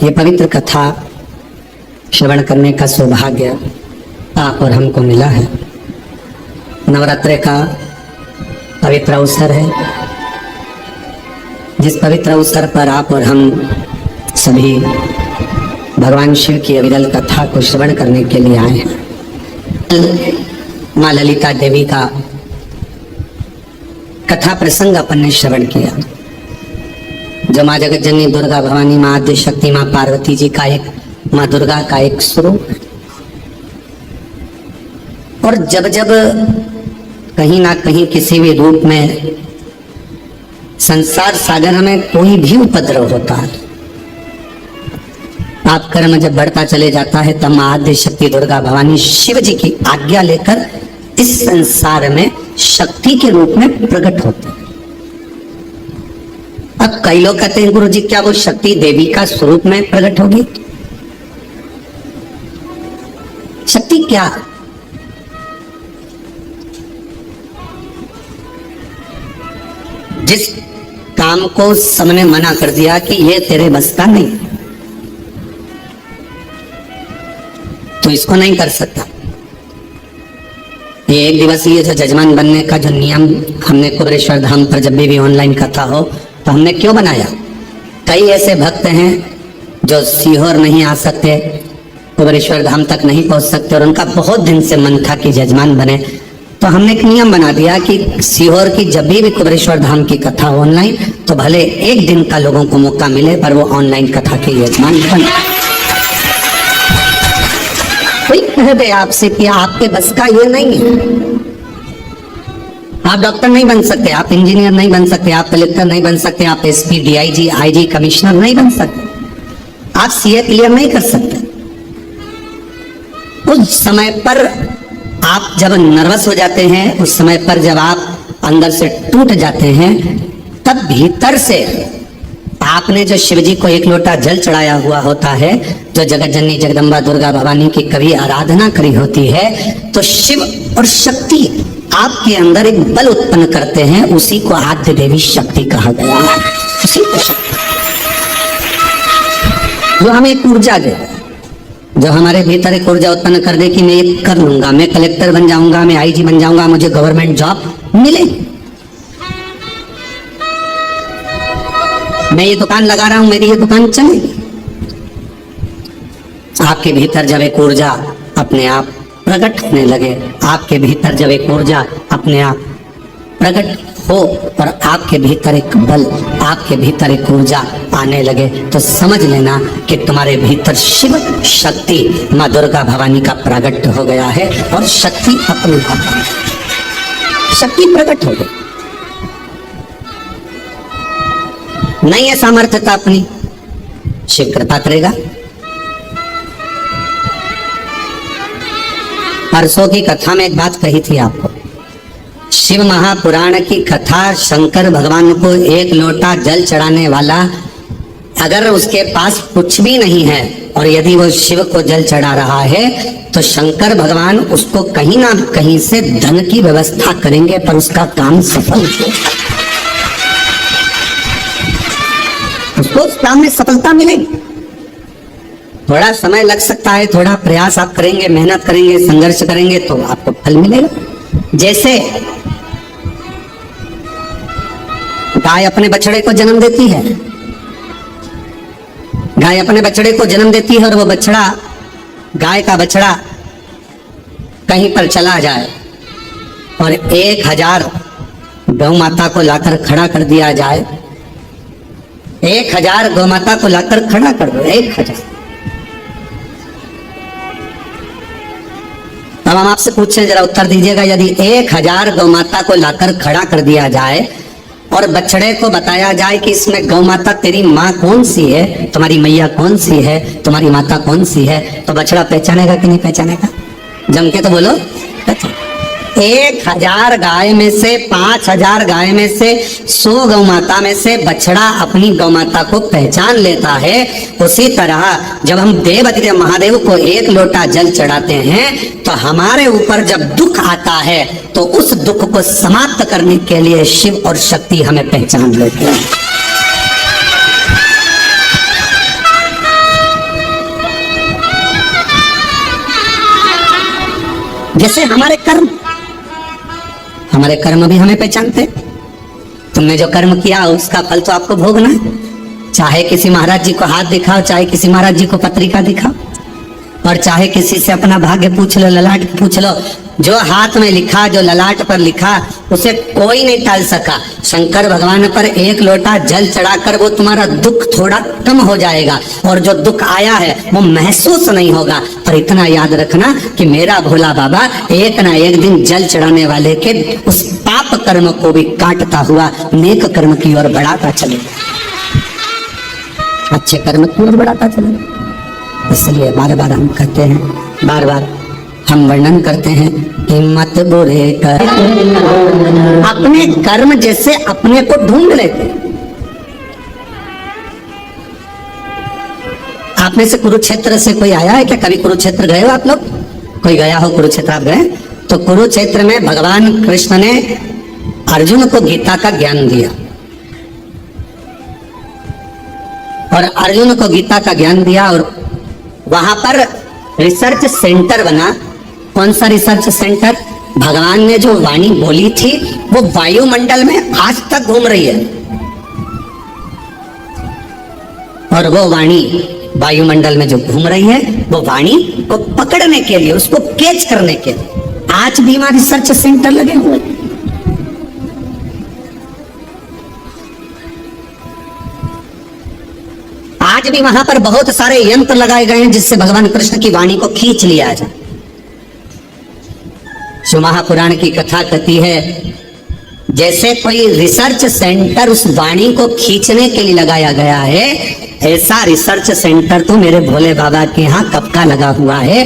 ये पवित्र कथा श्रवण करने का सौभाग्य आप और हमको मिला है। नवरात्रि का पवित्र अवसर है, जिस पवित्र अवसर पर आप और हम सभी भगवान शिव की अविरल कथा को श्रवण करने के लिए आए हैं। माँ ललिता देवी का कथा प्रसंग अपन ने श्रवण किया, जो माँ जगत जननी दुर्गा भवानी, माँ आद्य शक्ति, माँ पार्वती जी का एक, माँ दुर्गा का एक स्वरूप है। और जब जब कहीं ना कहीं किसी भी रूप में संसार सागर में कोई भी उपद्रव होता है, पाप कर्म जब बढ़ता चले जाता है, तब माँ आद्य शक्ति दुर्गा भवानी शिव जी की आज्ञा लेकर इस संसार में शक्ति के रूप में प्रकट होते हैं। अब कई लोग कहते हैं गुरु जी क्या वो शक्ति देवी का स्वरूप में प्रकट होगी? शक्ति क्या? जिस काम को सबने मना कर दिया कि ये तेरे बस का नहीं, तो इसको नहीं कर सकता। ये एक दिवसीय जो जजमान बनने का जो नियम हमने कुबेरेश्वर धाम पर जब भी ऑनलाइन कथा हो तो हमने क्यों बनाया? कई ऐसे भक्त हैं जो सीहोर नहीं आ सकते, कुबेरेश्वर धाम तक नहीं पहुंच सकते, और उनका बहुत दिन से मन था कि जजमान बने। तो हमने एक नियम बना दिया कि सीहोर की जब भी कुबेरेश्वर धाम की कथा हो ऑनलाइन, तो भले एक दिन का लोगों को मौका मिले, पर वो ऑनलाइन कथा के यजमान बने। कोई कह दे आपसे कि आपके बस का ये नहीं है, आप डॉक्टर नहीं बन सकते, आप इंजीनियर नहीं बन सकते, आप कलेक्टर नहीं बन सकते, आप एसपी, डीआईजी, आईजी, कमिश्नर नहीं बन सकते, आप सीए क्लियर नहीं कर सकते। उस समय पर आप जब नर्वस हो जाते हैं, उस समय पर जब आप अंदर से टूट जाते हैं, तब भीतर से आपने जो शिव जी को एक लोटा जल चढ़ाया हुआ होता है, जो जगत जननी जगदम्बा दुर्गा भवानी की कभी आराधना करी होती है, तो शिव और शक्ति आपके अंदर एक बल उत्पन्न करते हैं। उसी को आद्य देवी शक्ति कहा गया है। उसी को शक्ति जो हमें एक ऊर्जा दे, जो हमारे भीतर एक ऊर्जा उत्पन्न कर दे कि मैं ये कर लूंगा, मैं कलेक्टर बन जाऊंगा, मैं आईजी बन जाऊंगा, मुझे गवर्नमेंट जॉब मिलेगी, मैं ये दुकान लगा रहा हूं, मेरी ये दुकान चलेगी। आपके भीतर जब एक ऊर्जा अपने आप प्रकट होने लगे, आपके भीतर जब एक ऊर्जा अपने आप प्रकट हो और आपके भीतर एक बल, आपके भीतर एक ऊर्जा आने लगे, तो समझ लेना कि तुम्हारे भीतर शिव शक्ति माँ दुर्गा भवानी का प्रकट हो गया है। और शक्ति अपनी शक्ति प्रकट हो गई, नहीं है सामर्थ्यता अपनी, शिव कृपा करेगा। परसों की कथा में एक बात कही थी आपको, शिव महापुराण की कथा, शंकर भगवान को एक लोटा जल चढ़ाने वाला अगर उसके पास कुछ भी नहीं है और यदि वो शिव को जल चढ़ा रहा है, तो शंकर भगवान उसको कहीं ना कहीं से धन की व्यवस्था करेंगे, पर उसका काम सफल हो, उसको उस काम में सफलता मिलेगी। थोड़ा समय लग सकता है, थोड़ा प्रयास आप करेंगे, मेहनत करेंगे, संघर्ष करेंगे, तो आपको फल मिलेगा। जैसे गाय अपने बछड़े को जन्म देती है, गाय अपने बछड़े को जन्म देती है, और वो बछड़ा, गाय का बछड़ा कहीं पर चला जाए और 1000 गौ माता को लाकर खड़ा कर दिया जाए, 1000 गौ माता को लाकर खड़ा कर दो, 1000। अब हम आपसे पूछें, जरा उत्तर दीजिएगा, यदि 1000 गौ माता को लाकर खड़ा कर दिया जाए और बछड़े को बताया जाए कि इसमें गौ माता तेरी माँ कौन सी है, तुम्हारी मैया कौन सी है, तुम्हारी माता कौन सी है, तो बछड़ा पहचानेगा कि नहीं पहचानेगा? जम के तो बोलो। 1000 गाय में से, 5000 गाय में से, 100 गौ माता में से बछड़ा अपनी गौ माता को पहचान लेता है। उसी तरह जब हम देवाधिदेव महादेव को एक लोटा जल चढ़ाते हैं, तो हमारे ऊपर जब दुख आता है, तो उस दुख को समाप्त करने के लिए शिव और शक्ति हमें पहचान लेते हैं। जैसे हमारे कर्म भी हमें पहचानते। तुमने जो कर्म किया उसका फल तो आपको भोगना है। चाहे किसी महाराज जी को हाथ दिखाओ, चाहे किसी महाराज जी को पत्रिका दिखाओ, और चाहे किसी से अपना भाग्य पूछ लो, ललाट पूछ लो, जो हाथ में लिखा, जो ललाट पर लिखा, उसे कोई नहीं टाल सका। शंकर भगवान पर एक लोटा जल चढ़ाकर वो तुम्हारा दुख थोड़ा कम हो जाएगा, और जो दुख आया है वो महसूस नहीं होगा। पर इतना याद रखना कि मेरा भोला बाबा एक ना एक दिन जल चढ़ाने वाले के उस पाप कर्म को भी काटता हुआ नेक कर्म की ओर बढ़ाता चलेगा, अच्छे कर्म की ओर बढ़ाता चलेगा। इसलिए बार बार हम कहते हैं, बार बार हम वर्णन करते हैं कि मत बुरे कर। अपने कर्म जैसे अपने को ढूंढ लेते। आप में से कुरुक्षेत्र से कोई आया है क्या? कभी कुरुक्षेत्र गए हो आप लोग? कोई गया हो कुरुक्षेत्र? आप गए? तो कुरुक्षेत्र में भगवान कृष्ण ने अर्जुन को गीता का ज्ञान दिया, और अर्जुन को गीता का ज्ञान दिया, और वहां पर रिसर्च सेंटर बना। कौन सा रिसर्च सेंटर? भगवान ने जो वाणी बोली थी वो वायुमंडल में आज तक घूम रही है, और वो वाणी वायुमंडल में जो घूम रही है वो वाणी को पकड़ने के लिए, उसको कैच करने के लिए आज भी वहां रिसर्च सेंटर लगे हुए। आज भी वहां पर बहुत सारे यंत्र लगाए गए हैं जिससे भगवान कृष्ण की वाणी को खींच लिया जाए। शिव महापुराण की कथा कहती है, जैसे कोई रिसर्च सेंटर उस वाणी को खींचने के लिए लगाया गया है, ऐसा रिसर्च सेंटर तो मेरे भोले बाबा के यहाँ कब का लगा हुआ है।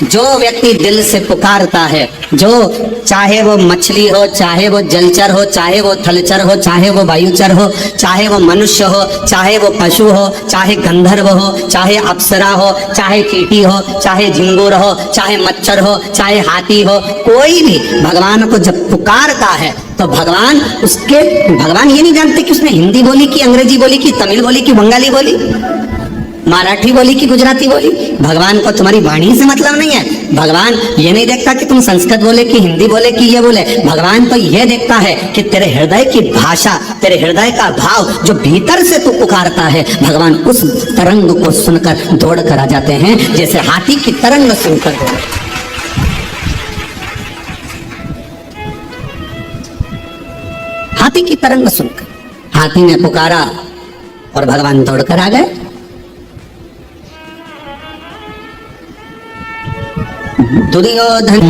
जो व्यक्ति दिल से पुकारता है, जो चाहे वो मछली हो, चाहे वो जलचर हो, चाहे वो थलचर हो, चाहे वो वायुचर हो, चाहे वो मनुष्य हो, चाहे वो पशु हो, चाहे गंधर्व हो, चाहे अप्सरा हो, चाहे चींटी हो, चाहे झिंगुर हो, चाहे मच्छर हो, चाहे हाथी हो, कोई भी भगवान को जब पुकारता है तो भगवान ये नहीं जानते कि उसने हिंदी बोली कि अंग्रेजी बोली कि तमिल बोली कि बंगाली बोली, मराठी बोली कि गुजराती बोली। भगवान को तुम्हारी वाणी से मतलब नहीं है। भगवान ये नहीं देखता कि तुम संस्कृत बोले कि हिंदी बोले कि ये बोले। भगवान तो ये देखता है कि तेरे हृदय की भाषा, तेरे हृदय का भाव जो भीतर से तू पुकारता है, भगवान उस तरंग को सुनकर दौड़ कर आ जाते हैं, जैसे हाथी की तरंग सुनकर दौड़। हाथी की तरंग सुनकर हाथी ने पुकारा और भगवान दौड़कर आ गए। दुर्योधन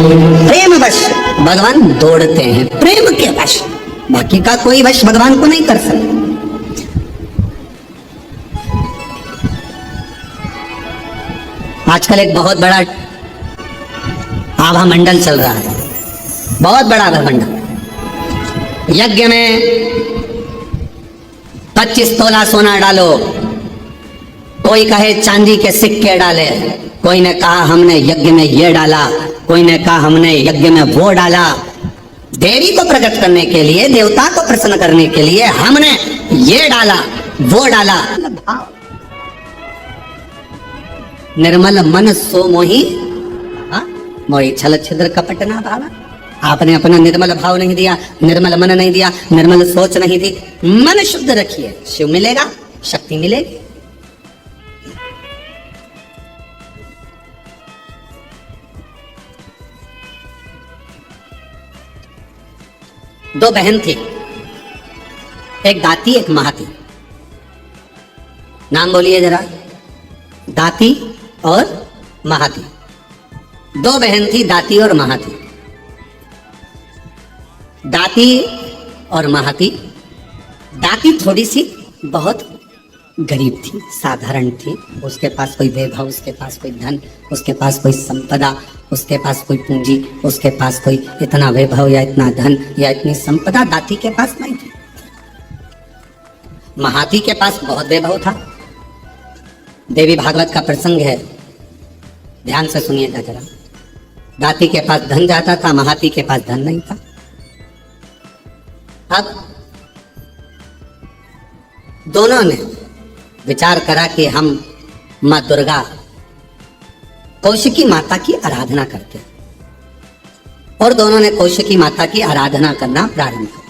प्रेम वश भगवान दौड़ते हैं, प्रेम के वश, बाकी का कोई वश भगवान को नहीं कर सकता। आजकल एक बहुत बड़ा आभा मंडल चल रहा है, बहुत बड़ा आभा मंडल। यज्ञ में 25 तोला सोना डालो, कोई कहे चांदी के सिक्के डाले, कोई ने कहा हमने यज्ञ में ये डाला, कोई ने कहा हमने यज्ञ में वो डाला। देवी को प्रकट करने के लिए, देवता को प्रसन्न करने के लिए हमने ये डाला वो डाला। निर्मल मन सो मोही, मोही छल छिद्र कपट ना भावा। आपने अपना निर्मल भाव नहीं दिया, निर्मल मन नहीं दिया, निर्मल सोच नहीं दी। मन शुद्ध रखिए, शिव मिलेगा, शक्ति मिलेगी। दो बहन थी, एक दाती एक महाती। नाम बोलिए जरा, दाती और महाती। दो बहन थी, दाती और महाती। दाती और महाती, दाती थोड़ी सी बहुत गरीब थी, साधारण थी। उसके पास कोई वैभव, उसके पास कोई धन, उसके पास कोई संपदा, उसके पास कोई पूंजी, उसके पास कोई इतना वैभव या इतना धन या इतनी संपदा दाती के पास नहीं थी। महाती के पास बहुत वैभव था। देवी भागवत का प्रसंग है, ध्यान से सुनिएगा जरा। दाती के पास धन जाता था, महाती के पास धन नहीं था। अब दोनों ने विचार करा कि हम माँ दुर्गा, कौशिकी माता की आराधना करते, और दोनों ने कौशिकी माता की आराधना करना प्रारंभ किया।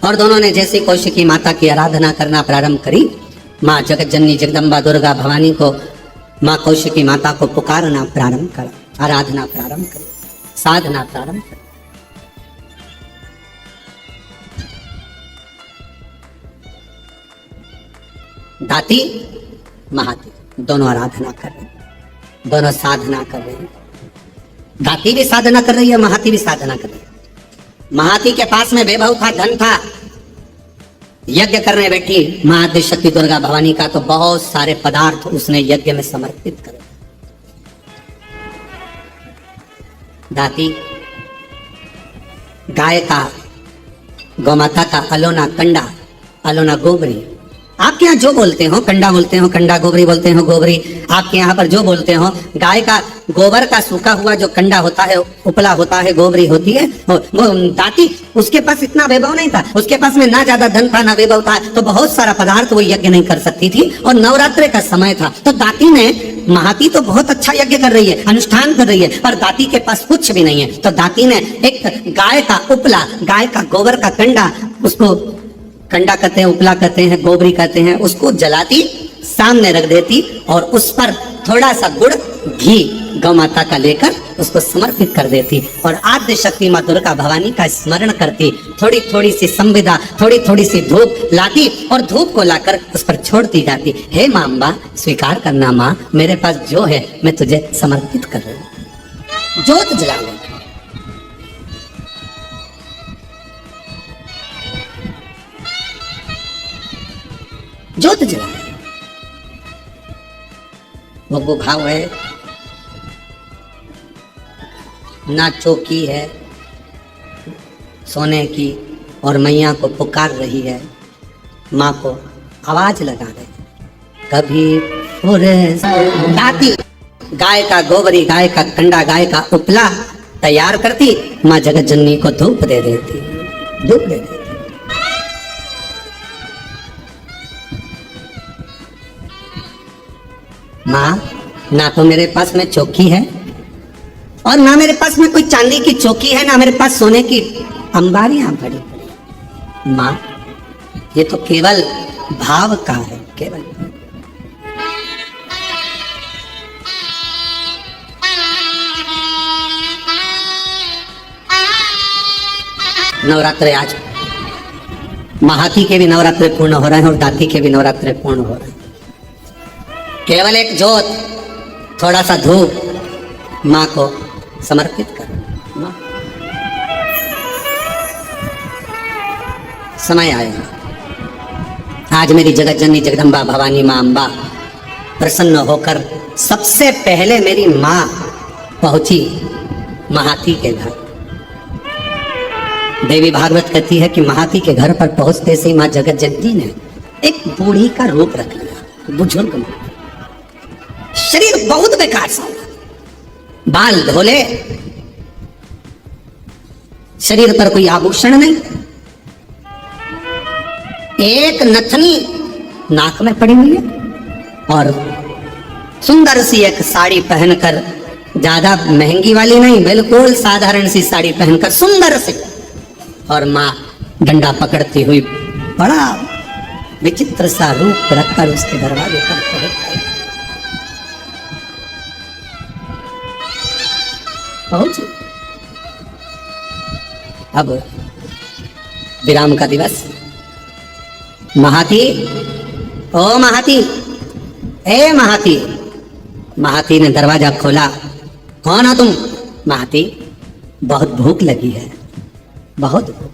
और दोनों ने जैसे कौशिकी माता की आराधना करना प्रारंभ करी, माँ जगत जननी जगदम्बा दुर्गा भवानी को, माँ कौशिकी माता को पुकारना प्रारंभ करा, आराधना प्रारंभ करी, साधना प्रारंभ करी। दाती महाती दोनों आराधना कर रहे, दोनों साधना कर रहे हैं। दाती भी साधना कर रही है, महाती भी साधना कर रही है। महाती के पास में वैभव था, धन था, यज्ञ करने बैठी मां आदि शक्ति दुर्गा भवानी का, तो बहुत सारे पदार्थ उसने यज्ञ में समर्पित करे। दाती गाय का, गौमाता का अलोना कंडा, अलोना गोबरी, आपके यहाँ जो बोलते हो, कंडा बोलते हो कंडा, गोबरी बोलते हो गोबरी, आपके यहाँ पर जो बोलते हो, गाय का गोबर का सूखा हुआ जो कंडा होता है, उपला होता है, गोबरी होती है, वो दाती, उसके पास इतना वैभव नहीं था, उसके पास में ना ज्यादा धन था ना वैभव था, तो बहुत सारा पदार्थ वो यज्ञ नहीं कर सकती थी, और नवरात्रि का समय था, तो दाती ने, महाती तो बहुत अच्छा यज्ञ कर रही है, अनुष्ठान कर रही है, पर दाती के पास कुछ भी नहीं है, तो दाती ने एक गाय का उपला, गाय का गोबर का कंडा, उसको कंडा कहते हैं, उपला कहते हैं, गोबरी कहते हैं, उसको जलाती, सामने रख देती, और उस पर थोड़ा सा गुड़ घी गौ माता का लेकर उसको समर्पित कर देती, और आद्य शक्ति माँ दुर्गा भवानी का स्मरण करती, थोड़ी थोड़ी सी संविदा, थोड़ी थोड़ी सी धूप लाती, और धूप को लाकर उस पर छोड़ती जाती। हे माँ अम्बा, स्वीकार करना माँ, मेरे पास जो है मैं तुझे समर्पित कर रही हूँ। जोत जला ले, जोत जला, वो भाव है, ना चौकी है सोने की, और मैया को पुकार रही है, माँ को आवाज लगा रही, कभी दाती गाय का गोबरी, गाय का कंडा, गाय का उपला तैयार करती, माँ जगत जननी को धूप दे देती, धूप दे देती। माँ, ना तो मेरे पास में चौकी है, और ना मेरे पास में कोई चांदी की चौकी है, ना मेरे पास सोने की अंबारियां पड़ी पड़ी। माँ, ये तो केवल भाव का है, केवल। नवरात्रे आज महाती के भी नवरात्रे पूर्ण हो रहे हैं, और दाती के भी नवरात्रे पूर्ण हो रहे हैं। केवल एक जोत, थोड़ा सा धूप माँ को समर्पित कर। माँ, समय आएगा, आज मेरी जगत जननी जगदम्बा भवानी माँ अम्बा प्रसन्न होकर सबसे पहले मेरी माँ पहुंची महाती के घर। देवी भागवत कहती है कि महाती के घर पर पहुंचते से माँ जगत जननी ने एक बूढ़ी का रूप रख लिया, बुजुर्ग में, शरीर बहुत बेकार सा, बाल धोले, शरीर पर कोई आभूषण नहीं, एक नथनी नाक में पड़ी हुई है, और सुंदर सी एक साड़ी पहनकर, ज्यादा महंगी वाली नहीं, बिल्कुल साधारण सी साड़ी पहनकर सुंदर सी, और माँ डंडा पकड़ती हुई बड़ा विचित्र सा रूप रखकर उसके दरवाजे पर पहुंची। अब विराम का दिवस। महाती, ओ महाती, ए महाती। महाती ने दरवाजा खोला। कौन हो तुम? महाती, बहुत भूख लगी है, बहुत भूख।